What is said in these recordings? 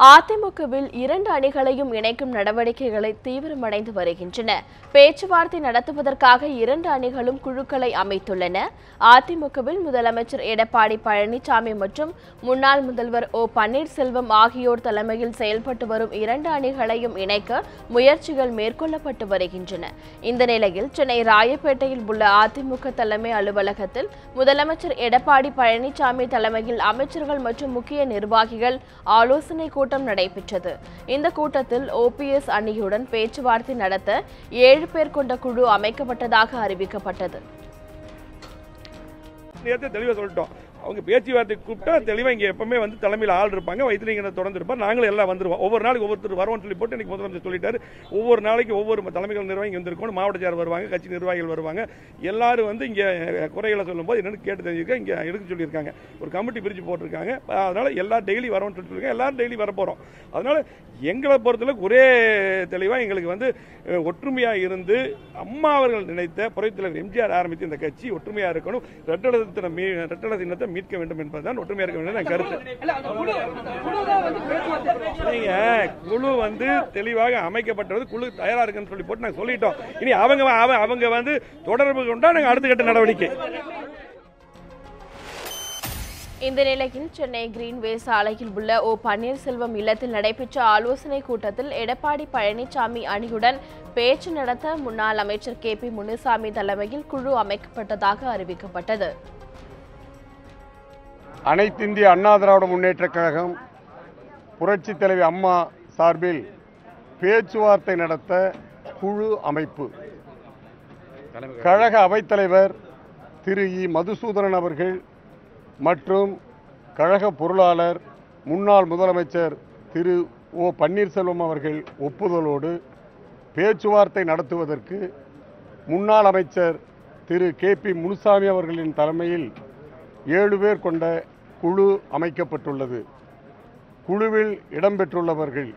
அதிமுகவில் இரண்டு அணிகளையும் இணைக்கும் நடவடிக்கைகளை தீவிரமடைந்து வருகின்றன. பேச்சுவார்த்தை நடத்துவதற்காக இரண்டு அணிகளும் குழுக்களை அமைத்துள்ளன. அதிமுகவில் முதலமைச்சர் எடப்பாடி பழனிசாமி மற்றும் முன்னாள் முதல்வர் ஓ பன்னீர்செல்வம் ஆகியோர் தலைமையில் செயல்பட்டு வரும் இரண்டு அணிகளையும் இணைக்க முயற்சிகள் மேற்கொள்ளப்பட்டு வருகின்றன. இந்த நிலையில் சென்னை ராயப்பேட்டையில் உள்ள அதிமுக தலைமை அலுவலகத்தில் முதலமைச்சர் எடப்பாடி பழனிசாமி தலைமையில் அமைச்சர்கள் மற்றும் முக்கிய நிர்வாகிகள் ஆலோசனை கூட்டம் நடைபெற்றது. இந்த கூட்டத்தில் OPS அணியுடன் பேச்சுவார்த்தை நடத்த 7 பேர் கொண்ட குழு அமைக்கப்பட்டதாக அறிவிக்கப்பட்டது. தெளிவாக சொல்லிட்டோம். அவங்க பேச்சுவார்த்தை கூப்பிட்டா தெளிவாக இங்கே எப்பவுமே வந்து தலைமையில் ஆள் இருப்பாங்க, வைத்திலிங்கத்தை தொடர்ந்து இருப்பார், நாங்களும் எல்லாம் வந்துருவோம். ஒவ்வொரு நாளைக்கு ஒவ்வொருத்தர் வருவோம்னு சொல்லி போட்டு இன்னைக்கு முதலமைச்சர் சொல்லிட்டாரு. ஒவ்வொரு நாளைக்கு ஒவ்வொரு தலைமைகள் நிர்வாகி வந்திருக்கணும், மாவட்ட செயலர் வருவாங்க, கட்சி நிர்வாகிகள் வருவாங்க. எல்லாரும் வந்து இங்கே குறைகளை சொல்லும்போது என்னன்னு கேட்டு தெரிஞ்சிருக்காங்க, இங்கே எடுக்க சொல்லியிருக்காங்க. ஒரு கமிட்டி பிரித்து போட்டிருக்காங்க. அதனால எல்லாரும் டெய்லி வரோம்னு சொல்லியிருக்காங்க. எல்லாரும் டெய்லி வர போகிறோம். அதனால எங்களை பொறுத்தளவுக்கு ஒரே தெளிவாக எங்களுக்கு வந்து ஒற்றுமையாக இருந்து அம்மா அவர்கள் நினைத்த புரட்சித் தலைவர் எம்ஜிஆர் ஆரம்பித்து இந்த கட்சி ஒற்றுமையாக இருக்கணும், ரெட்டல சின்னத்தை மீட்க வேண்டும் என்பதுதான் ஒற்றுமையாக இருக்க வேண்டும் கருத்து. நீங்க குழு வந்து தெளிவாக அமைக்கப்பட்டது, குழு தயாரா இருக்குன்னு சொல்லி போட்டு நாங்க சொல்லிட்டோம். இனி அவங்க வந்து தொடர்பு கொண்டா நாங்க அடுத்த கட்ட நடவடிக்கை. இந்த நிலையில் சென்னை கிரீன்வே சாலையில் உள்ள ஓ பன்னீர்செல்வம் இல்லத்தில் நடைபெற்ற ஆலோசனை கூட்டத்தில் எடப்பாடி பழனிசாமி அணியுடன் பேச்சு நடத்த முன்னாள் அமைச்சர் KP முனுசாமி தலைமையில் குழு அமைக்கப்பட்டதாக அறிவிக்கப்பட்டது. அனைத்து இந்திய அண்ணா திராவிட முன்னேற்றக் கழகம் புரட்சி தலைவி அம்மா சார்பில் பேச்சுவார்த்தை நடத்த குழு அமைப்பு. கழக அவைத்தலைவர் திரு இ மதுசூதனன் அவர்கள் மற்றும் கழக பொருளாளர் முன்னாள் முதலமைச்சர் திரு ஓ பன்னீர்செல்வம் அவர்கள் ஒப்புதலோடு பேச்சுவார்த்தை நடத்துவதற்கு முன்னாள் அமைச்சர் திரு KP முனுசாமி அவர்களின் தலைமையில் 7 பேர் கொண்ட குழு அமைக்கப்பட்டுள்ளது. குழுவில் இடம்பெற்றுள்ளவர்கள்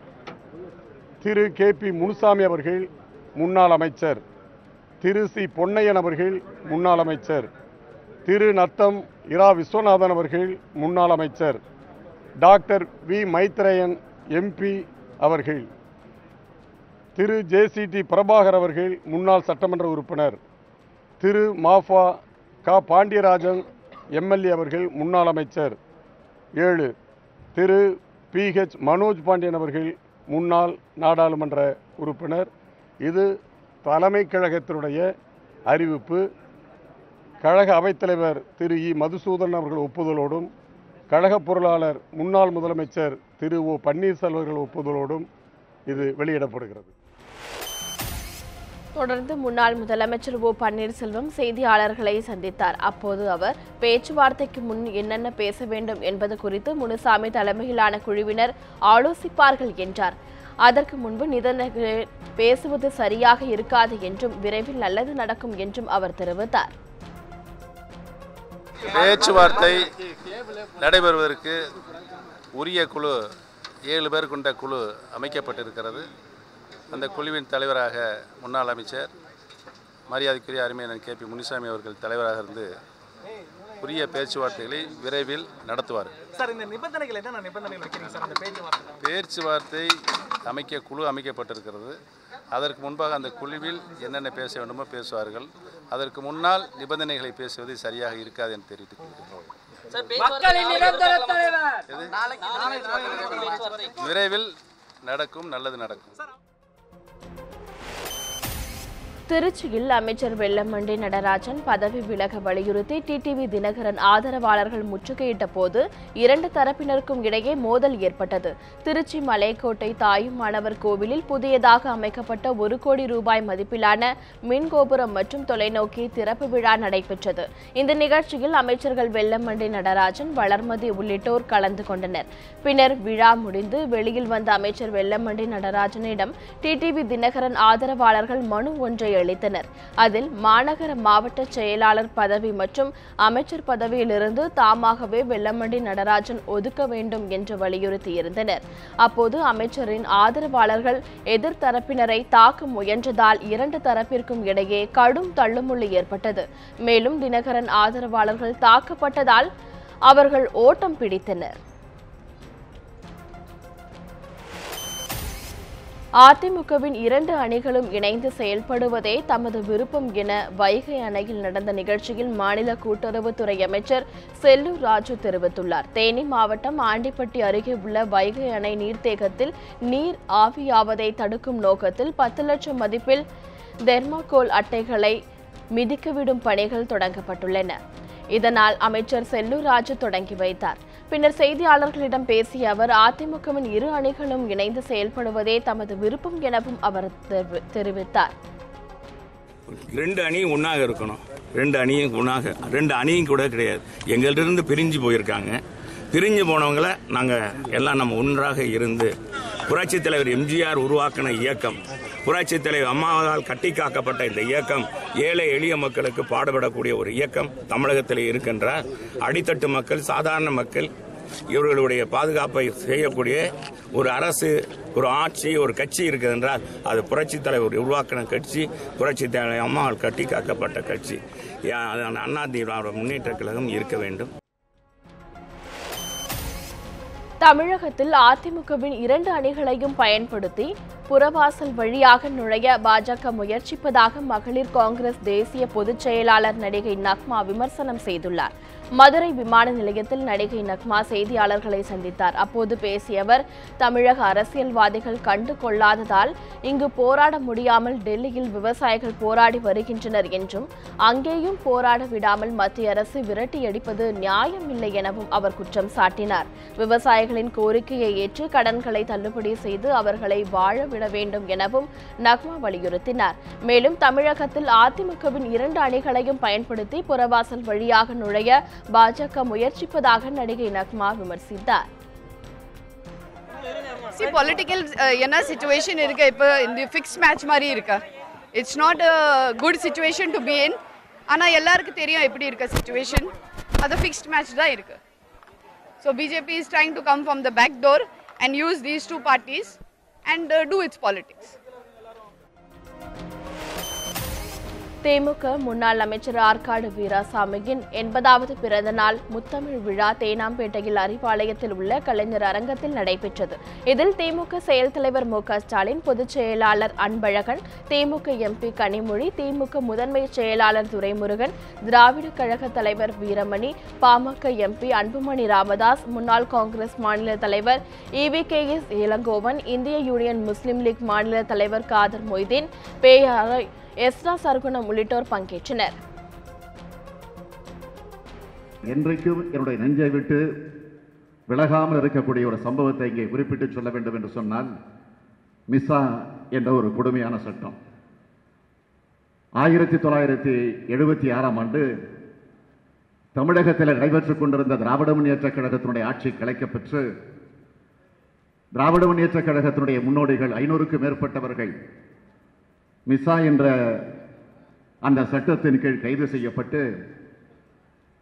திரு KP முனுசாமி அவர்கள் முன்னாள் அமைச்சர், திரு C பொன்னையன் அவர்கள் முன்னாள் அமைச்சர், திரு நத்தம் இரா விஸ்வநாதன் அவர்கள் முன்னாள் அமைச்சர், டாக்டர் V மைத்ரேயன் MP அவர்கள், திரு JCT பிரபாகர் அவர்கள் முன்னாள் சட்டமன்ற உறுப்பினர், திரு மாஃபா க பாண்டியராஜன் MLA அவர்கள் முன்னாள் அமைச்சர் 7, திரு PH மனோஜ் பாண்டியன் அவர்கள் முன்னாள் நாடாளுமன்ற உறுப்பினர். இது தலைமை கழகத்தினுடைய அறிவிப்பு. கழக அவைத்தலைவர் திரு இ மதுசூதனன் அவர்கள் ஒப்புதலோடும் கழக பொருளாளர் முன்னாள் முதலமைச்சர் திரு ஓ பன்னீர்செல்வம் அவர்கள் ஒப்புதலோடும் இது வெளியிடப்படுகிறது. தொடர்ந்து முன்னாள் முதலமைச்சர் ஓ பன்னீர்செல்வம் செய்தியாளர்களை சந்தித்தார். அப்போது அவர் பேச்சுவார்த்தைக்கு முன் என்னென்ன பேச வேண்டும் என்பது குறித்து முனுசாமி தலைமையிலான குழுவினர் ஆலோசிப்பார்கள் என்றார். அதற்கு முன்பு நிபந்தனைகளை பேசுவது சரியாக இருக்காது என்றும் விரைவில் நல்லது நடக்கும் என்றும் அவர் தெரிவித்தார். பேச்சுவார்த்தை நடைபெறுவதற்கு உரிய குழு 7 பேர் கொண்ட குழு அமைக்கப்பட்டிருக்கிறது. அந்த குழுவின் தலைவராக முன்னாள் அமைச்சர் மரியாதைக்குரிய அருமையான KP முனுசாமி அவர்கள் தலைவராக இருந்து உரிய பேச்சுவார்த்தைகளை விரைவில் நடத்துவார். பேச்சுவார்த்தை குழு அமைக்கப்பட்டிருக்கிறது. அதற்கு முன்பாக அந்த குழுவில் என்னென்ன பேச வேண்டுமோ பேசுவார்கள். அதற்கு முன்னால் நிபந்தனைகளை பேசுவது சரியாக இருக்காது என்று தெரிவித்துக் கொள்கிறோம். விரைவில் நடக்கும், நல்லது நடக்கும். திருச்சியில் அமைச்சர் வெல்லமண்டி நடராஜன் பதவி விலக வலியுறுத்தி TTV தினகரன் ஆதரவாளர்கள் முற்றுகையிட்ட போது 2 தரப்பினருக்கும் இடையே மோதல் ஏற்பட்டது. திருச்சி மலைக்கோட்டை தாயுமானவர் கோவிலில் புதியதாக அமைக்கப்பட்ட 1 கோடி ரூபாய் மதிப்பிலான மின் கோபுரம் மற்றும் தொலைநோக்கி திறப்பு விழா நடைபெற்றது. இந்த நிகழ்ச்சியில் அமைச்சர்கள் வெல்லமண்டி நடராஜன், வளர்மதி உள்ளிட்டோர் கலந்து கொண்டனர். பின்னர் விழா முடிந்து வெளியில் வந்த அமைச்சர் வெல்லமண்டி நடராஜனிடம் TTV தினகரன் ஆதரவாளர்கள் மனு ஒன்றை அளித்தனர். அதில் மாநகர மாவட்ட செயலாளர் பதவி மற்றும் அமைச்சர் பதவியிலிருந்து தாமாகவே வெல்லமண்டி நடராஜன் ஒதுக்க வேண்டும் என்று வலியுறுத்தியிருந்தனர். அப்போது அமைச்சரின் ஆதரவாளர்கள் எதிர்த்தரப்பினரை தாக்க முயன்றதால் 2 தரப்பிற்கும் இடையே கடும் தள்ளுமுள்ளு ஏற்பட்டது. மேலும் தினகரன் ஆதரவாளர்கள் தாக்கப்பட்டதால் அவர்கள் ஓட்டம் பிடித்தனர். அதிமுகவின் 2 அணிகளும் இணைந்து செயல்படுவதே தமது விருப்பம் என வைகை அணையில் நடந்த நிகழ்ச்சியில் மாநில கூட்டுறவுத்துறை அமைச்சர் செல்லூர் ராஜு தெரிவித்துள்ளார். தேனி மாவட்டம் ஆண்டிப்பட்டி அருகே உள்ள வைகை அணை நீர்த்தேக்கத்தில் நீர் ஆவியாவதை தடுக்கும் நோக்கத்தில் 10 லட்சம் மதிப்பில் தெர்மாகோல் அட்டைகளை மிதிக்கவிடும் பணிகள் தொடங்கப்பட்டுள்ளன. இதனால் அமைச்சர் செல்லூர் ராஜு தொடங்கி வைத்தார். பின்னர் செய்தியாளர்களிடம் பேசிய அவர், அதிமுகவின் 2 அணிகளும் இணைந்து செயல்படுவதே தமது விருப்பம் எனவும் அவர் தெரிவித்தார். 2 அணியும் ஒன்றாக இருக்கணும். 2 அணியும் ஒன்றாக, 2 அணியும் கூட கிடையாது. எங்கள்கிட்ட பிரிஞ்சு போயிருக்காங்க. பிரிஞ்சு போனவங்களை நாங்கள் எல்லாம் நம்ம ஒன்றாக இருந்து புரட்சித் தலைவர் எம்ஜிஆர் உருவாக்கின இயக்கம், புரட்சித் தலைவர் அம்மாவால் கட்டி காக்கப்பட்ட இந்த இயக்கம் ஏழை எளிய மக்களுக்கு பாடுபடக்கூடிய ஒரு இயக்கம் தமிழகத்தில் இருக்கின்றார். அடித்தட்டு மக்கள், சாதாரண மக்கள் இவர்களுடைய பாதுகாப்பை செய்யக்கூடிய ஒரு அரசு, ஒரு ஆட்சி, ஒரு கட்சி இருக்குது என்றால் அது புரட்சித் தலைவர் உருவாக்கின கட்சி, புரட்சித் தலைவர் அம்மாவால் கட்டி காக்கப்பட்ட கட்சி. அண்ணா திராவிட முன்னேற்ற கழகம் இருக்க வேண்டும். தமிழகத்தில் அதிமுகவின் 2 அணிகளையும் பயன்படுத்தி புறவாசல் வழியாக நுழைய பாஜக முயற்சிப்பதாக மகளிர் காங்கிரஸ் தேசிய பொதுச் செயலாளர் நடிகை நக்மா விமர்சனம் செய்துள்ளார். மதுரை விமான நிலையத்தில் நடிகை நக்மா செய்தியாளர்களை சந்தித்தார். அப்போது பேசிய அவர், தமிழக அரசியல்வாதிகள் கண்டு கொள்ளாததால் இங்கு போராட முடியாமல் டெல்லியில் விவசாயிகள் போராடி வருகின்றனர் என்றும், அங்கேயும் போராட விடாமல் மத்திய அரசு விரட்டியடிப்பது நியாயமில்லை எனவும் அவர் குற்றம் சாட்டினார். விவசாயிகளின் கோரிக்கையை ஏற்று கடன்களை தள்ளுபடி செய்து அவர்களை வாழ விட வேண்டும் எனவும் நக்மா வலியுறுத்தினார். மேலும் தமிழகத்தில் அதிமுகவின் 2 அணிகளையும் பயன்படுத்தி புறவாசல் வழியாக நுழைய பாஜக முயற்சிப்பதாக நடிகை நக்மா விமர்சித்தார். பொலிட்டிக்கல் என்ன சிச்சுவேஷன் இருக்கு, இப்போ இந்த ஃபிக்ஸ் மேட்ச் மாதிரி இருக்கு. It's not a good situation to be in. ஆனால் எல்லாருக்கும் தெரியும் எப்படி இருக்க சிச்சுவேஷன், அது ஃபிக்ஸ்ட் மேட்ச் தான் இருக்கு. So BJP is trying to come from the back door and use these 2 parties and do its politics. தேமுக முன்னாள் அமைச்சர் ஆற்காடு வீராசாமியின் 80வது பிறந்த நாள் முத்தமிழ் விழா தேனாம்பேட்டையில் அறிவாலயத்தில் உள்ள கலைஞர் அரங்கத்தில் நடைபெற்றது. இதில் திமுக செயல் தலைவர் மு.க. ஸ்டாலின், பொதுச் செயலாளர் அன்பழகன், திமுக எம்பி கனிமொழி, திமுக முதன்மை செயலாளர் துரைமுருகன், திராவிட கழக தலைவர் வீரமணி, பாமக எம்பி அன்புமணி ராமதாஸ், முன்னாள் காங்கிரஸ் மாநில தலைவர் EVKS இளங்கோவன், இந்திய யூனியன் முஸ்லிம் லீக் மாநில தலைவர் காதர் மொய்தீன், பேயாரை எஸ்ரா சர்க்குணம் உள்ளிட்டோர் பங்கேற்றனர். என்றைக்கும் என்னுடைய நெஞ்சை விட்டு விலகாமல் இருக்கக்கூடிய ஒரு சம்பவத்தை இங்கே குறிப்பிட்டு சொல்ல வேண்டும் என்று சொன்னால், மிசா என்ற ஒரு கொடுமையான சட்டம் 1976ஆம் ஆண்டு தமிழகத்தில் நடைபெற்றுக் கொண்டிருந்த திராவிட முன்னேற்றக் கழகத்தினுடைய ஆட்சி கலைக்கப்பெற்று திராவிட முன்னேற்றக் கழகத்தினுடைய முன்னோடிகள் 500க்கும் மேற்பட்டவர்கள் மிசா என்ற அந்த சட்டத்தின் கீழ் கைது செய்யப்பட்டு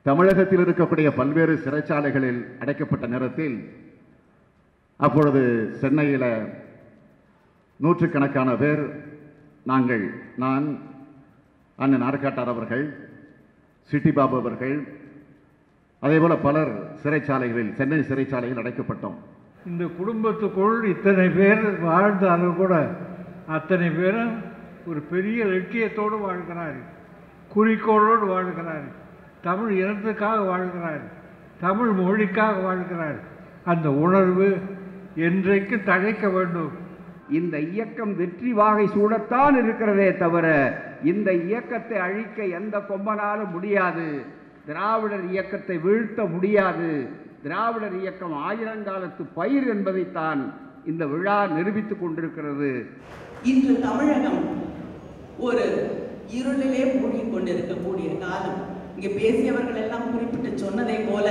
தமிழகத்தில் இருக்கக்கூடிய பல்வேறு சிறைச்சாலைகளில் அடைக்கப்பட்ட நேரத்தில் அப்பொழுது சென்னையில் நூற்றுக்கணக்கான பேர் நான் அண்ணன் ஆற்காட்டார் அவர்கள், சிட்டிபாபு அவர்கள், அதேபோல பலர் சிறைச்சாலைகளில், சென்னை சிறைச்சாலையில் அடைக்கப்பட்டோம். இந்த குடும்பத்துக்குள் இத்தனை பேர் வாழ்ந்தாலும் கூட அத்தனை பேரும் ஒரு பெரிய லட்சியத்தோடு வாழ்கிறார், குறிக்கோளோடு வாழ்கிறார், தமிழ் இனத்துக்காக வாழ்கிறார், தமிழ் மொழிக்காக வாழ்கிறார். அந்த உணர்வு என்றைக்கு தழைக்க வேண்டும். இந்த இயக்கம் வெற்றி வாகை சூடத்தான் இருக்கிறதே தவிர இந்த இயக்கத்தை அழிக்க எந்த கொம்பனாலும் முடியாது. திராவிடர் இயக்கத்தை வீழ்த்த முடியாது. திராவிடர் இயக்கம் ஆயிரங்காலத்து பயிர் என்பதைத்தான் இந்த விழா நிரூபித்துக் கொண்டிருக்கிறது. இன்று தமிழகம் ஒரு இருளிலே மூழ்கிக் கொண்டிருக்கக்கூடிய காலம். இங்கே பேசியவர்கள் எல்லாம் குறிப்பிட்டு சொன்னதை போல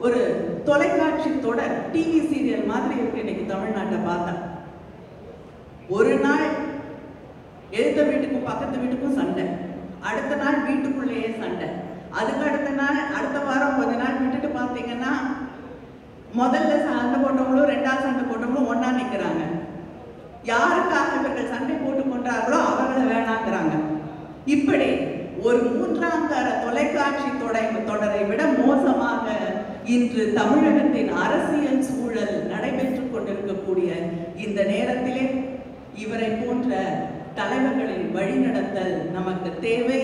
ஒரு தொலைக்காட்சி தொடர், டிவி சீரியல் மாதிரி இருக்கு இன்னைக்கு தமிழ்நாட்டை பார்த்தா. ஒரு நாள் எழுத்த வீட்டுக்கும் பக்கத்து வீட்டுக்கும் சண்டை, அடுத்த நாள் வீட்டுக்குள்ளேயே சண்டை, அதுக்கு அடுத்த நாள் அடுத்த வாரம் கொஞ்ச நாள் விட்டுட்டு பார்த்தீங்கன்னா முதல்ல சண்டை போட்டவங்களும் 2வது சண்டை போட்டவங்களும் ஒன்னா நிற்கிறாங்க. யாருக்காக இவர்கள் சண்டை போட்டுக் கொண்டார்களோ அவர்களை வேணாங்கிறாங்க. இப்படி ஒரு 3ஆம் தர தொலைக்காட்சி தொடரை விட மோசமாக இன்று தமிழகத்தின் அரசியல் சூழல் நடைபெற்றுக் கொண்டு கொண்டிருக்கக்கூடிய இந்த நேரத்திலே இவரை போன்ற தலைவர்களின் வழிநடத்தல் நமக்கு தேவை.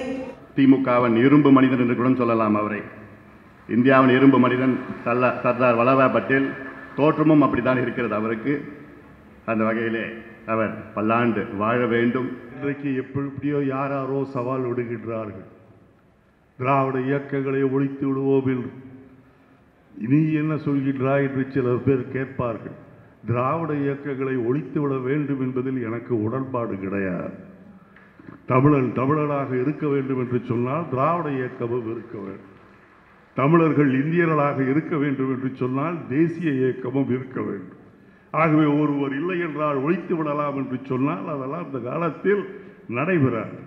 திமுகவின் இரும்பு மனிதன் என்று கூட சொல்லலாம் அவரை. இந்தியாவின் இரும்பு மனிதன் சர்தார் வல்லபாய் பட்டேல். தோற்றமும் அப்படித்தான் இருக்கிறது அவருக்கு. அந்த வகையிலே அவர் பல்லாண்டு வாழ வேண்டும். இன்றைக்கு எப்படியோ யாரோ சவால் விடுகின்றார்கள், திராவிட இயக்கங்களை ஒழித்து விடுவோம் என்று. நீ என்ன சொல்கின்றாய் என்று சில பேர் கேட்பார்கள். திராவிட இயக்கங்களை ஒழித்து விட வேண்டும் என்பதில் எனக்கு உடன்பாடு கிடையாது. தமிழன் தமிழனாக இருக்க வேண்டும் என்று சொன்னால் திராவிட இயக்கமும் இருக்க வேண்டும். தமிழர்கள் இந்தியர்களாக இருக்க வேண்டும் என்று சொன்னால் தேசிய இயக்கமும் இருக்க வேண்டும். ஆகவே ஒருவர் இல்லை என்றால் ஒழித்து விடலாம் என்று சொன்னால் அதெல்லாம் இந்த காலத்தில் நடைபெறாது.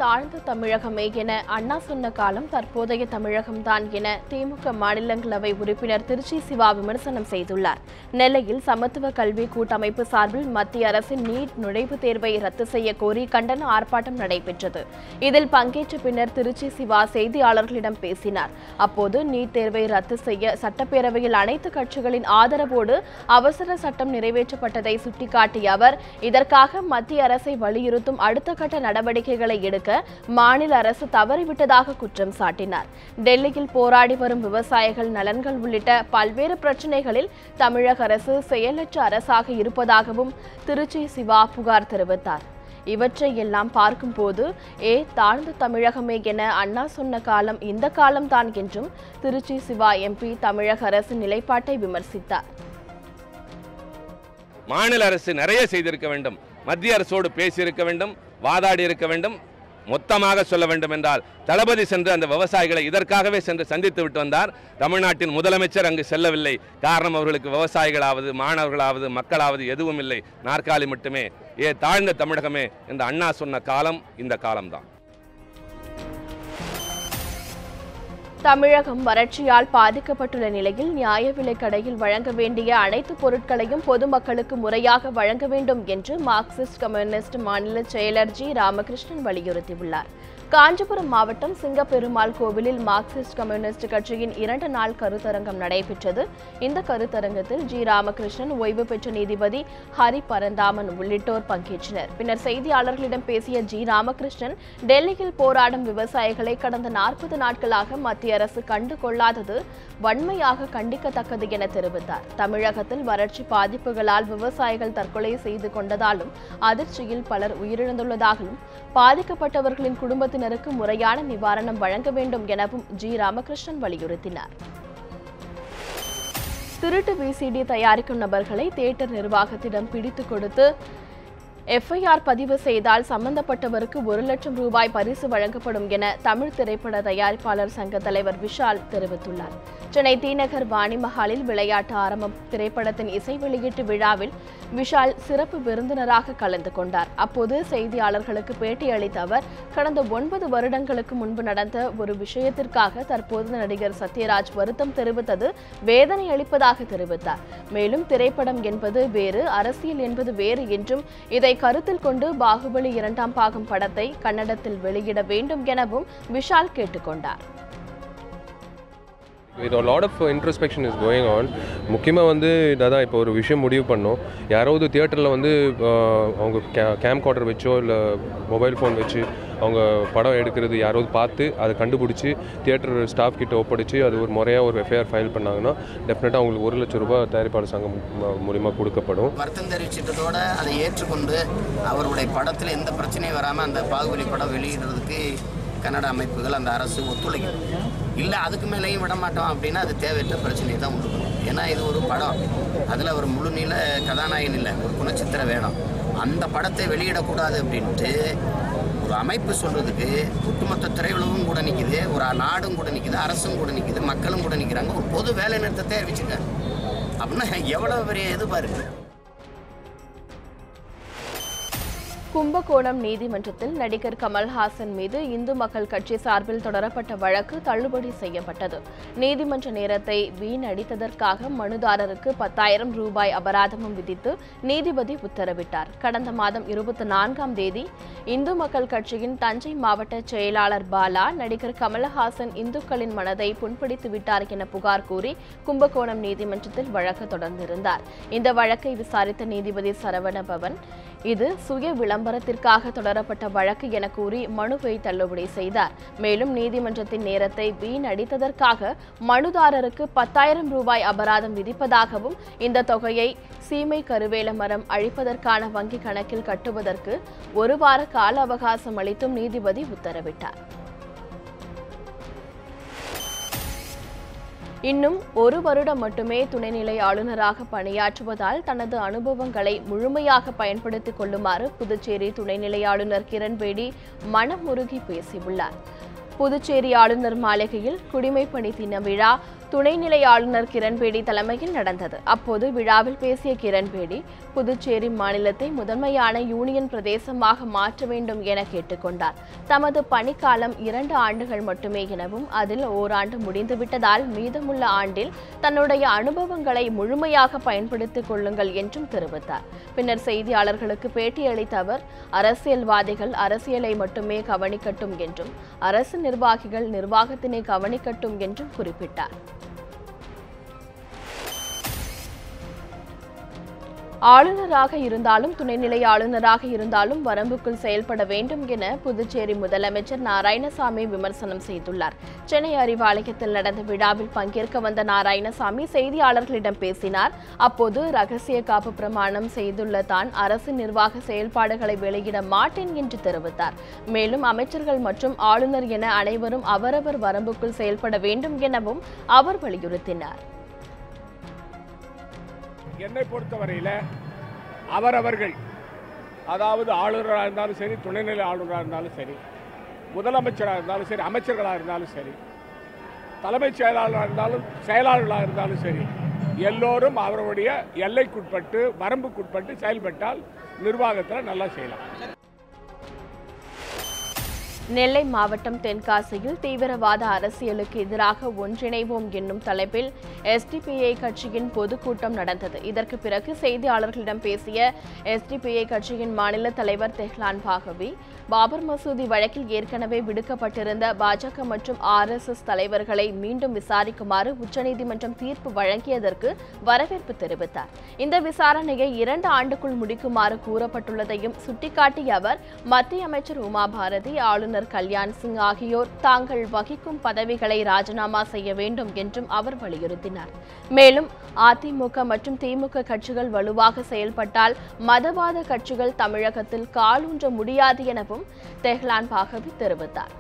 தாழ்ந்த தமிழகமே என அண்ணா சொன்ன காலம் தற்போதைய தமிழகம்தான் என திமுக மாநிலங்களவை உறுப்பினர் திருச்சி சிவா விமர்சனம் செய்துள்ளார். நெல்லையில் சமத்துவ கல்வி கூட்டமைப்பு சார்பில் மத்திய அரசின் நீட் நுழைவுத் தேர்வை ரத்து செய்ய கோரி கண்டன ஆர்ப்பாட்டம் நடைபெற்றது. இதில் பங்கேற்ற பின்னர் திருச்சி சிவா செய்தியாளர்களிடம் பேசினார். அப்போது நீட் தேர்வை ரத்து செய்ய சட்டப்பேரவையில் அனைத்து கட்சிகளின் ஆதரவோடு அவசர சட்டம் நிறைவேற்றப்பட்டதை சுட்டிக்காட்டிய அவர், இதற்காக மத்திய அரசை வலியுறுத்தும் அடுத்த கட்ட நடவடிக்கைகளை எடுக்க மாநில அரசு தவறிவிட்டதாக குற்றம் சாட்டினார். டெல்லியில் போராடி வரும் விவசாயிகள் நலன்கள் உள்ளிட்ட பல்வேறு பிரச்சினைகளில் தமிழக அரசு செயலற்ற அரசாக இருப்பதாகவும் திருச்சி சிவா புகார் தெரிவித்தார். இவற்றை எல்லாம் பார்க்கும்போது தாழ்ந்த தமிழகமே என அண்ணா சொன்ன காலம் இந்த காலம்தான் என்றும் திருச்சி சிவா எம்பி தமிழக அரசு நிலைப்பாட்டை விமர்சித்தார். மாநில அரசு நிறைய செய்திருக்க வேண்டும், மத்திய அரசோடு பேசியிருக்க வேண்டும், வாதாடி இருக்க வேண்டும். மொத்தமாக சொல்ல வேண்டும் என்றால் தளபதி சென்று அந்த விவசாயிகளை இதற்காகவே சென்று சந்தித்து விட்டு வந்தார். தமிழ்நாட்டின் முதலமைச்சர் அங்கு செல்லவில்லை. காரணம், அவர்களுக்கு விவசாயிகளாவது மாணவர்களாவது மக்களாவது எதுவும் இல்லை, நாற்காலி மட்டுமே. தாழ்ந்த தமிழகமே என்று அண்ணா சொன்ன காலம் இந்த காலம்தான். தமிழகம் வறட்சியால் பாதிக்கப்பட்டுள்ள நிலையில் நியாய விலைக் கடையில் வழங்க வேண்டிய அனைத்து பொருட்களையும் பொதுமக்களுக்கு முறையாக வழங்க வேண்டும் என்று மார்க்சிஸ்ட் கம்யூனிஸ்ட் மாநில செயலர் ஜி ராமகிருஷ்ணன் வலியுறுத்தியுள்ளார். காஞ்சிபுரம் மாவட்டம் சிங்கப்பெருமாள் கோவிலில் மார்க்சிஸ்ட் கம்யூனிஸ்ட் கட்சியின் 2 நாள் கருத்தரங்கம் நடைபெற்றது. இந்த கருத்தரங்கத்தில் ஜி ராமகிருஷ்ணன், ஓய்வு பெற்ற நீதிபதி ஹரி பரந்தாமன் உள்ளிட்டோர் பங்கேற்றனர். பின்னர் செய்தியாளர்களிடம் பேசிய ஜி ராமகிருஷ்ணன், டெல்லியில் போராடும் விவசாயிகளை கடந்த 40 நாட்களாக மத்திய அரசு கண்டு கொள்ளாதது வன்மையாக கண்டிக்கத்தக்கது என தெரிவித்தார். தமிழகத்தில் வறட்சி பாதிப்புகளால் விவசாயிகள் தற்கொலை செய்து கொண்டதாலும் அதிர்ச்சியில் பலர் உயிரிழந்துள்ளதாகவும் பாதிக்கப்பட்டவர்களின் குடும்பத்தினருக்கு முறையான நிவாரணம் வழங்க வேண்டும் எனவும் ஜி ராமகிருஷ்ணன் வலியுறுத்தினார். திருட்டு விசிடி தயாரிக்கும் நபர்களை தியேட்டர் நிர்வாகத்திடம் பிடித்துக் கொடுத்து எஃப்ஐஆர் பதிவு செய்தால் சம்பந்தப்பட்டவருக்கு 1 லட்சம் ரூபாய் பரிசு வழங்கப்படும் என தமிழ் திரைப்பட தயாரிப்பாளர் சங்க தலைவர் விஷால் தெரிவித்துள்ளார். சென்னை தீநகர் வாணிமஹாலில் விளையாட்டு ஆரம்பம் திரைப்படத்தின் இசை வெளியீட்டு விழாவில் விஷால் சிறப்பு விருந்தினராக கலந்து கொண்டார். அப்போது செய்தியாளர்களுக்கு பேட்டியளித்த அவர், கடந்த 9 வருடங்களுக்கு முன்பு நடந்த ஒரு விஷயத்திற்காக தற்போது நடிகர் சத்யராஜ் வருத்தம் தெரிவித்தது வேதனை அளிப்பதாக தெரிவித்தார். மேலும் திரைப்படம் என்பது வேறு, அரசியல் என்பது வேறு என்றும் இதை கருத்தில் கொண்டு பாகுபலி 2ஆம் பாகம் படத்தை கன்னடத்தில் வெளியிட வேண்டும் எனவும் விஷால் கேட்டுக்கொண்டார். A lot of introspection is going on. முக்கியமாக வந்து இதான் இப்போ ஒரு விஷயம் முடிவு பண்ணோம். யாராவது தியேட்டரில் வந்து அவங்க கேம் கார்டர் வச்சோ இல்லை மொபைல் ஃபோன் வச்சு அவங்க படம் எடுக்கிறது யாராவது பார்த்து அதை கண்டுபிடிச்சி தியேட்டர் ஸ்டாஃப் கிட்ட ஒப்படைச்சு அது ஒரு முறையாக ஒரு எஃப்ஐஆர் ஃபைல் பண்ணாங்கன்னா டெஃபினட்டாக அவங்களுக்கு 1 லட்சம் ரூபாய் தயாரிப்பாளர் சங்கம் மூலிமா கொடுக்கப்படும். வருத்தம் தெரிவிச்சிட்டதோட அதை ஏற்றுக்கொண்டு அவருடைய படத்தில் எந்த பிரச்சனையும் வராமல் அந்த பாகுபலி படம் வெளியிடுறதுக்கு கன்னட அமைப்புகள் அந்த அரசு ஒத்துழைக்கும். இல்லை அதுக்கு மேலேயும் விடமாட்டோம் அப்படின்னா அது தேவையற்ற பிரச்சனையை தான் உண்டு பண்ணும். ஏன்னா இது ஒரு படம், அதில் ஒரு முழு நீள கதாநாயகன் இல்லை, ஒரு குணச்சித்திர வேடம். அந்த படத்தை வெளியிடக்கூடாது அப்படின்ட்டு ஒரு அமைப்பு சொல்கிறதுக்கு ஒட்டுமொத்த திரையுலகம் கூட நிற்கிது, ஒரு நாடும் கூட நிற்கிது, அரசும் கூட நிற்கிது, மக்களும் கூட நிற்கிறாங்க. ஒரு பொது வேலை நிறுத்தத்தை அறிவிச்சிருக்காங்க அப்படின்னா எவ்வளோ பெரிய இது பாருங்க. கும்பகோணம் நீதிமன்றத்தில் நடிகர் கமல்ஹாசன் மீது இந்து மக்கள் கட்சி சார்பில் தொடரப்பட்ட வழக்கு தள்ளுபடி செய்யப்பட்டது. நீதிமன்ற நேரத்தை வீணடித்ததற்காக மனுதாரருக்கு 10,000 ரூபாய் அபராதமும் விதித்து நீதிபதி உத்தரவிட்டார். கடந்த மாதம் 24ஆம் தேதி இந்து மக்கள் கட்சியின் தஞ்சை மாவட்ட செயலாளர் பாலா நடிகர் கமல்ஹாசன் இந்துக்களின் மனதை புண்படுத்தி விட்டார் என புகார் கூறி கும்பகோணம் நீதிமன்றத்தில் வழக்கு தொடர்ந்திருந்தார். இந்த வழக்கை விசாரித்த நீதிபதி சரவணபவன் இது சுய விளம்பரத்திற்காக தொடரப்பட்ட வழக்கு என கூறி மனுவை தள்ளுபடி செய்தார். மேலும் நீதிமன்றத்தின் நேரத்தை வீணடித்ததற்காக மனுதாரருக்கு 10,000 ரூபாய் அபராதம் விதிப்பதாகவும் இந்த தொகையை சீமை கருவேல மரம் அழிப்பதற்கான வங்கி கணக்கில் கட்டுவதற்கு 1 வார கால அவகாசம் அளித்தும் நீதிபதி உத்தரவிட்டார். இன்னும் 1 வருடம் மட்டுமே துணைநிலை ஆளுநராக பணியாற்றுவதால் தனது அனுபவங்களை முழுமையாக பயன்படுத்திக் கொள்ளுமாறு புதுச்சேரி துணைநிலை ஆளுநர் கிரண்பேடி மனமுருகி பேசியுள்ளார். புதுச்சேரி ஆளுநர் மாளிகையில் குடிமைப்பணி தின விழா துணைநிலை ஆளுநர் கிரண்பேடி தலைமையில் நடந்தது. அப்போது விழாவில் பேசிய கிரண்பேடி புதுச்சேரி மாநிலத்தை முதன்மையான யூனியன் பிரதேசமாக மாற்ற வேண்டும் என கேட்டுக்கொண்டார். தமது பணிக்காலம் 2 ஆண்டுகள் மட்டுமே எனவும் அதில் ஓராண்டு முடிந்துவிட்டதால் மீதமுள்ள ஆண்டில் தன்னுடைய அனுபவங்களை முழுமையாக பயன்படுத்திக் கொள்ளுங்கள் என்றும் தெரிவித்தார். பின்னர் செய்தியாளர்களுக்கு பேட்டியளித்த அவர் அரசியல்வாதிகள் அரசியலை மட்டுமே கவனிக்கட்டும் என்றும் அரசு நிர்வாகிகள் நிர்வாகத்தினை கவனிக்கட்டும் என்றும் குறிப்பிட்டார். ஆளுநராக இருந்தாலும் துணைநிலை ஆளுநராக இருந்தாலும் வரம்புக்குள் செயல்பட வேண்டும் என புதுச்சேரி முதலமைச்சர் நாராயணசாமி விமர்சனம் செய்துள்ளார். சென்னை அறிவாலயத்தில் நடந்த விழாவில் பங்கேற்க வந்த நாராயணசாமி செய்தியாளர்களிடம் பேசினார். அப்போது ரகசிய காப்பு பிரமாணம் செய்துள்ள தான் அரசு நிர்வாக செயல்பாடுகளை வெளியிட மாட்டேன் என்று தெரிவித்தார். மேலும் அமைச்சர்கள் மற்றும் ஆளுநர் என அனைவரும் அவரவர் வரம்புக்குள் செயல்பட வேண்டும் எனவும் அவர் வலியுறுத்தினார். என்னை பொறுத்தவரையில் அவரவர்கள், அதாவது ஆளுநராக இருந்தாலும் சரி, துணைநிலை ஆளுநராக இருந்தாலும் சரி, முதலமைச்சராக இருந்தாலும் சரி, அமைச்சர்களாக இருந்தாலும் சரி, தலைமைச் செயலாளராக இருந்தாலும் செயலாளர்களாக இருந்தாலும் சரி, எல்லோரும் அவருடைய எல்லைக்குட்பட்டு வரம்புக்குட்பட்டு செயல்பட்டால் நிர்வாகத்தில் நல்லா செய்யலாம். நெல்லை மாவட்டம் தென்காசியில் தீவிரவாத அரசியலுக்கு எதிராக ஒன்றிணைவோம் என்னும் தலைப்பில் எஸ்டிபிஐ கட்சியின் பொதுக்கூட்டம் நடந்தது. இதற்கு பிறகு செய்தியாளர்களிடம் பேசிய எஸ்டிபிஐ கட்சியின் மாநில தலைவர் தெஹ்லான் பாகவி, பாபர் மசூதி வழக்கில் ஏற்கனவே விடுக்கப்பட்டிருந்த பாஜக மற்றும் RSS தலைவர்களை மீண்டும் விசாரிக்குமாறு உச்சநீதிமன்றம் தீர்ப்பு வழங்கியதற்கு வரவேற்பு தெரிவித்தார். இந்த விசாரணையை 2 ஆண்டுக்குள் முடிக்குமாறு கூறப்பட்டுள்ளதையும் சுட்டிக்காட்டிய அவர் மத்திய அமைச்சர் உமா பாரதி, ஆளுநர் கல்யாண் சிங் ஆகியோர் தாங்கள் வகிக்கும் பதவிகளை ராஜினாமா செய்ய வேண்டும் என்றும் அவர் வலியுறுத்தினார். மேலும் அதிமுக மற்றும் திமுக கட்சிகள் வலுவாக செயல்பட்டால் மதவாத கட்சிகள் தமிழகத்தில் காலூன்ற முடியாது எனவும் தெஹ்லான் பாகவி தெரிவித்தார்.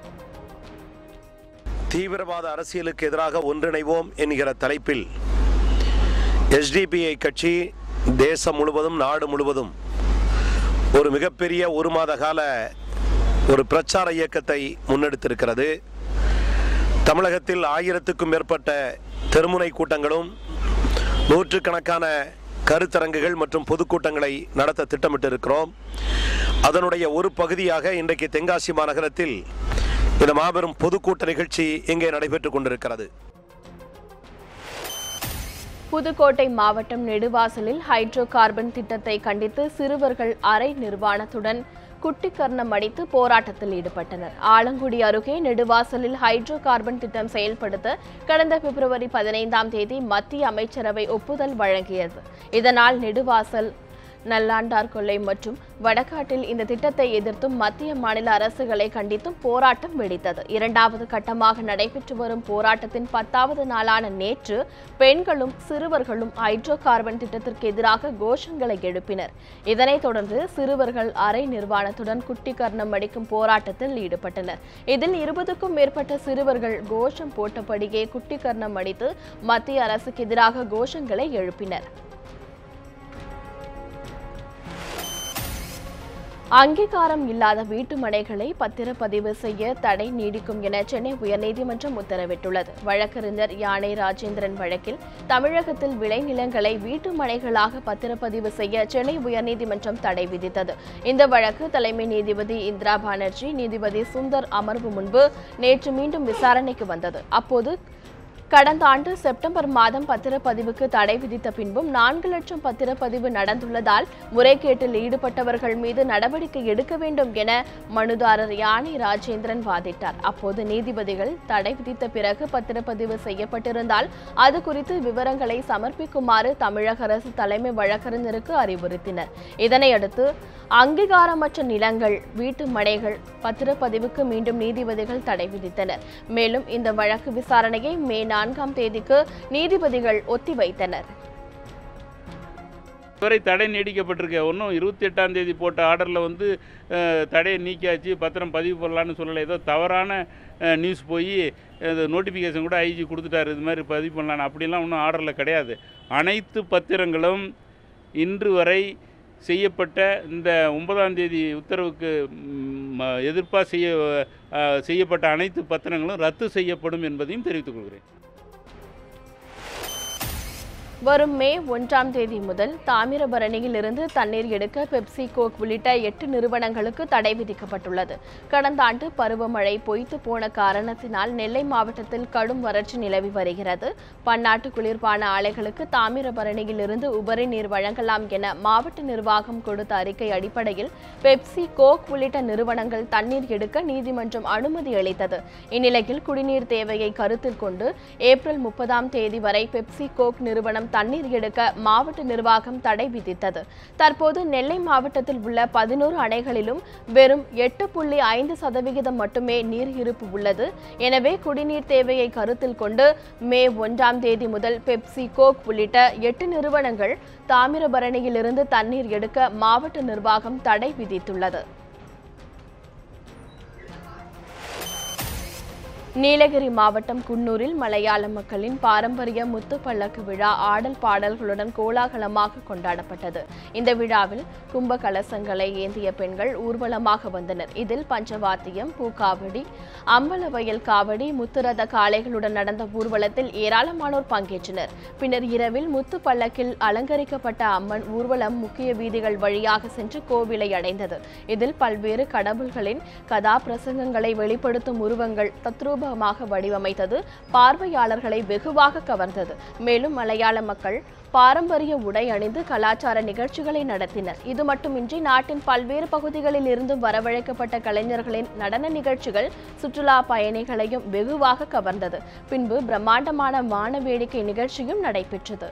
தீவிரவாத அரசியலுக்கு எதிராக ஒன்றிணைவோம் என்கிற தலைப்பில் எஸ்டிபிஐ கட்சி தேசம் முழுவதும் நாடு முழுவதும் ஒரு மிகப்பெரிய 1 மாத கால ஒரு பிரச்சார இயக்கத்தை முன்னெடுத்திருக்கிறது. தமிழகத்தில் 1000க்கும் மேற்பட்ட தெருமுனை கூட்டங்களும் 100கணக்கான கருத்தரங்குகள் மற்றும் பொதுக்கூட்டங்களை நடத்த திட்டமிட்டிருக்கிறோம். அதனுடைய ஒரு பகுதியாக இன்றைக்கு தென்காசி மாநகரத்தில் இந்த மாபெரும் பொதுக்கூட்ட நிகழ்ச்சி இங்கே நடைபெற்றுக் கொண்டிருக்கிறது. புதுக்கோட்டை மாவட்டம் நெடுவாசலில் ஹைட்ரோ கார்பன் திட்டத்தை கண்டித்து சிறுவர்கள் அரை நிர்வாணத்துடன் குட்டிக்கர்ணம் அடித்து போராட்டத்தில் ஈடுபட்டனர். ஆலங்குடி அருகே நெடுவாசலில் ஹைட்ரோ கார்பன் திட்டம் செயல்படுத்த கடந்த பிப்ரவரி 15ஆம் தேதி மத்திய அமைச்சரவை ஒப்புதல் வழங்கியது. இதனால் நெடுவாசல், நல்லாண்டார் கொல்லை மற்றும் வடகாட்டில் இந்த திட்டத்தை எதிர்த்தும் மத்திய மாநில அரசுகளை கண்டித்தும் போராட்டம் வெடித்தது. 2வது கட்டமாக நடைபெற்று வரும் போராட்டத்தின் 10வது நாளான நேற்று பெண்களும் சிறுவர்களும் ஹைட்ரோ கார்பன் திட்டத்திற்கு எதிராக கோஷங்களை எழுப்பினர். இதனைத் தொடர்ந்து சிறுவர்கள் அரை நிர்வாணத்துடன் குட்டிக்கர்ணம் அடிக்கும் போராட்டத்தில் ஈடுபட்டனர். இதில் 20க்கும் மேற்பட்ட சிறுவர்கள் கோஷம் போட்டபடியே குட்டிக்கர்ணம் அடித்து மத்திய அரசுக்கு எதிராக கோஷங்களை எழுப்பினர். அங்கீகாரம் இல்லாத வீட்டு மனைகளை பத்திரப்பதிவு செய்ய தடை நீடிக்கும் என சென்னை உயர்நீதிமன்றம் உத்தரவிட்டுள்ளது. வழக்கறிஞர் யானை ராஜேந்திரன் வழக்கில் தமிழகத்தில் விளைநிலங்களை வீட்டு மனைகளாக பத்திரப்பதிவு செய்ய சென்னை உயர்நீதிமன்றம் தடை விதித்தது. இந்த வழக்கு தலைமை நீதிபதி இந்திரா பானர்ஜி, நீதிபதி சுந்தர் அமர்வு முன்பு நேற்று மீண்டும் விசாரணைக்கு வந்தது. அப்போது கடந்த ஆண்டு செப்டம்பர் மாதம் பத்திரப்பதிவுக்கு தடை விதித்த பின்பும் 4 லட்சம் பத்திரப்பதிவு நடந்துள்ளதால் முறைகேட்டில் ஈடுபட்டவர்கள் மீது நடவடிக்கை எடுக்க வேண்டும் என மனுதாரர் யானை ராஜேந்திரன் வாதிட்டார். அப்போது நீதிபதிகள் தடை விதித்த பிறகு பத்திரப்பதிவு செய்யப்பட்டிருந்தால் அது குறித்து விவரங்களை சமர்ப்பிக்குமாறு தமிழக அரசு தலைமை வழக்கறிஞருக்கு அறிவுறுத்தினர். இதனையடுத்து அங்கீகாரமற்ற நிலங்கள், வீட்டு மனைகள் பத்திரப்பதிவுக்கு மீண்டும் நீதிபதிகள் தடை விதித்தனர். மேலும் இந்த வழக்கு விசாரணையை மே 4ஆம் தேதிக்கு நீதிபதிகள் ஒத்திவைத்தனர். வரை தடை நீடிக்கப்பட்டிருக்கு. ஒன்றும் 28ஆம் தேதி போட்ட ஆர்டரில் தடையை நீக்கியாச்சு, பத்திரம் பதிவு பண்ணலான்னு சொல்லலை. ஏதோ தவறான நியூஸ் போய் நோட்டிஃபிகேஷன் கூட ஐஜி கொடுத்துட்டாரு, இது மாதிரி பதிவு பண்ணலான்னு. அப்படிலாம் ஒன்றும் ஆர்டரில் கிடையாது. அனைத்து பத்திரங்களும் இன்று வரை செய்யப்பட்ட இந்த 9ஆம் தேதி உத்தரவுக்கு எதிர்ப்பாக செய்யப்பட்ட அனைத்து பத்திரங்களும் ரத்து செய்யப்படும் என்பதையும் தெரிவித்துக் கொள்கிறேன். வரும் மே 1ஆம் தேதி முதல் தாமிரபரணியில் இருந்து தண்ணீர் எடுக்க பெப்சி, கோக் உள்ளிட்ட 8 நிறுவனங்களுக்கு தடை விதிக்கப்பட்டுள்ளது. கடந்த ஆண்டு பருவமழை பொய்த்து போன காரணத்தினால் நெல்லை மாவட்டத்தில் கடும் வறட்சி நிலவி வருகிறது. பன்னாட்டு குளிர்பான ஆலைகளுக்கு தாமிரபரணியில் இருந்து உபரி நீர் வழங்கலாம் என மாவட்ட நிர்வாகம் கொடுத்த அறிக்கை அடிப்படையில் பெப்சி, கோக் உள்ளிட்ட நிறுவனங்கள் தண்ணீர் எடுக்க நீதிமன்றம் அனுமதி அளித்தது. இந்நிலையில் குடிநீர் தேவையை கருத்தில் கொண்டு ஏப்ரல் 30ஆம் தேதி வரை பெப்சி, கோக் நிறுவனம் தண்ணீர் எடுக்க மாவட்ட நிர்வாகம் தடை விதித்தது. தற்போது நெல்லை மாவட்டத்தில் உள்ள 11 அணைகளிலும் வெறும் 8.5% மட்டுமே நீர் இருப்பு உள்ளது. எனவே குடிநீர் தேவையை கருத்தில் கொண்டு மே 1ஆம் தேதி முதல் பெப்சி, கோக் உள்ளிட்ட 8 நிறுவனங்கள் தாமிரபரணியில் இருந்து தண்ணீர் எடுக்க மாவட்ட நிர்வாகம் தடை விதித்துள்ளது. நீலகிரி மாவட்டம் குன்னூரில் மலையாள மக்களின் பாரம்பரிய முத்துப்பல்லக்கு விழா ஆடல் பாடல்களுடன் கோலாகலமாக கொண்டாடப்பட்டது. இந்த விழாவில் கும்ப கலசங்களை ஏந்திய பெண்கள் ஊர்வலமாக வந்தனர். இதில் பஞ்சவாத்தியம், பூக்காவடி, அம்பலவயல் காவடி, முத்துரத காளைகளுடன் நடந்த ஊர்வலத்தில் ஏராளமானோர் பங்கேற்றனர். பின்னர் இரவில் முத்துப்பல்லக்கில் அலங்கரிக்கப்பட்ட அம்மன் ஊர்வலம் முக்கிய வீதிகள் வழியாக சென்று கோவிலை அடைந்தது. இதில் பல்வேறு கடவுள்களின் கதாபிரசங்கங்களை வெளிப்படுத்தும் உருவங்கள் தத்ரூபமாக வடிவமைத்தது பார்வையாளர்களை வெகுவாக கவர்ந்தது. மேலும் மலையாள மக்கள் பாரம்பரிய உடை அணிந்து கலாச்சார நிகழ்ச்சிகளை நடத்தினர். இது மட்டுமின்றி நாட்டின் பல்வேறு பகுதிகளில் இருந்தும் வரவழைக்கப்பட்ட கலைஞர்களின் நடன நிகழ்ச்சிகள் சுற்றுலா பயணிகளையும் வெகுவாக கவர்ந்தது. பின்பு பிரம்மாண்டமான வான வேடிக்கை நிகழ்ச்சியும் நடைபெற்றது.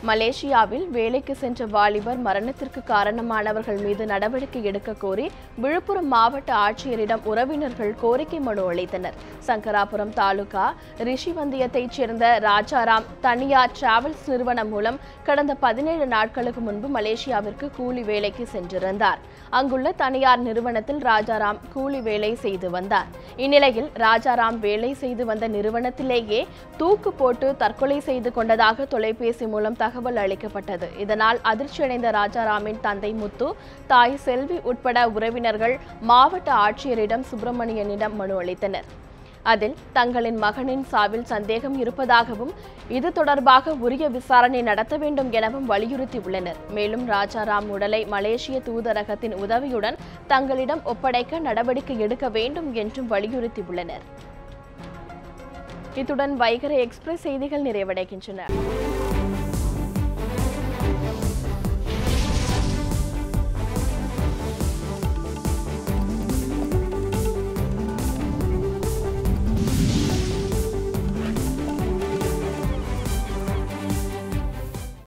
மலேசியாவில் வேலைக்கு சென்ற வாலிபர் மரணத்திற்கு காரணமானவர்கள் மீது நடவடிக்கை எடுக்க கோரி விழுப்புரம் மாவட்ட ஆட்சியரிடம் உறவினர்கள் கோரிக்கை மனு அளித்தனர். சங்கராபுரம் தாலுகா ரிஷிவந்தியத்தைச் சேர்ந்த ராஜாராம் தனியார் டிராவல்ஸ் நிறுவனம் மூலம் கடந்த 17 நாட்களுக்கு முன்பு மலேசியாவிற்கு கூலி வேலைக்கு சென்றிருந்தார். அங்குள்ள தனியார் நிறுவனத்தில் ராஜாராம் கூலி வேலை செய்து வந்தார். இந்நிலையில் ராஜாராம் வேலை செய்து வந்த நிறுவனத்திலேயே தூக்கு போட்டு தற்கொலை செய்து கொண்டதாக தொலைபேசி மூலம் தகவல் அளிக்கப்பட்டது. இதனால் அதிர்ச்சியடைந்த ராஜாராமின் தந்தை முத்து, தாய் செல்வி உட்பட உறவினர்கள் மாவட்ட ஆட்சியரிடம் சுப்பிரமணியனிடம் மனு அளித்தனர். அதில் தங்களின் மகனின் சாவில் சந்தேகம் இருப்பதாகவும் இது தொடர்பாக உரிய விசாரணை நடத்த வேண்டும் எனவும் வலியுறுத்தியுள்ளனர். மேலும் ராஜாராம் உடலை மலேசிய தூதரகத்தின் உதவியுடன் தங்களிடம் ஒப்படைக்க நடவடிக்கை எடுக்க வேண்டும் என்றும் வலியுறுத்தியுள்ளனர். இத்துடன் வைகரை எக்ஸ்பிரஸ் செய்திகள் நிறைவடைகின்றன.